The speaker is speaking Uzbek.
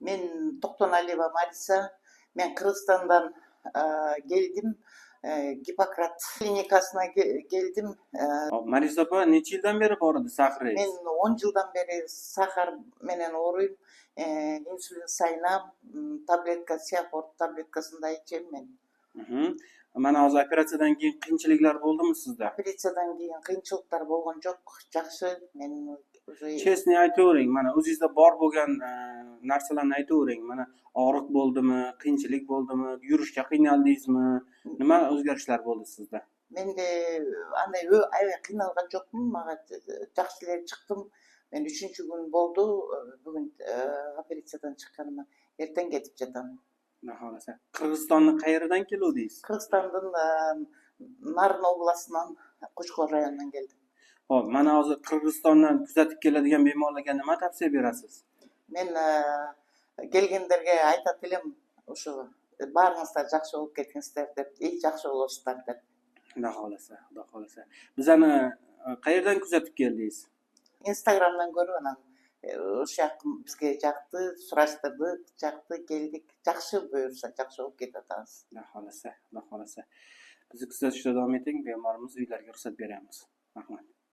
Мен Токтоналиева Мариса. Мен Кыргызстандан келдим. Гиппократ клиникасына келдим. Maris opa necha yildan beri bor edi Мен saqringiz? 10 жылдан бери сахар менен ооруйм. Инсулин сайнам, таблетка, Сиапорт таблеткасын да ичем мен. Mana hozir operatsiyadan keyin qiyinchiliklar bo'ldimi sizda? Операциядан кийин кыйынчылыктар болгон жок. Жакшы. Мен уже Chesni aytavering, mana o'zingizda bor bo'lgan narsalarni aytavering. Mana og'riq bo'ldimi, qiyinchilik bo'ldimi, yurishga qiynaldingizmi? Nima o'zgarishlar bo'ldi sizda? менде андай аябай кыйналган жокмун. Мага жакшы эле чыктым. Мен 3-күн болду бүгүн операциядан чыкканыма. Эртең кетип жатам. Xudo xolasa. Qirg'izistonni qayerdan keluvdingiz? Кыргызстандын Нарын областынан, Кочкор районунан келдим. Hop, mana hozir Qirg'izistondan kuzatib keladigan bemorlarga nima tavsiya berasiz? Мен келгендерге айтат элем, ушу баарыңыздар жакшы болуп кетиңиздер деп, жакшы болосуздар деп. Xudo xolasa, Xudo xolasa. Bizani qayerdan kuzatib keldingiz? Instagramдан көрүп анан ошол жак бизге жакты, сураштырдык, жакты, келдик. Жакшы буюрса жакшы болуп кетип атабыз. Xudo xolasa, Xudo xolasa. Bizni kuzatishda davom eting, bemorimiz uylariga ruxsat beramiz. Rahmat.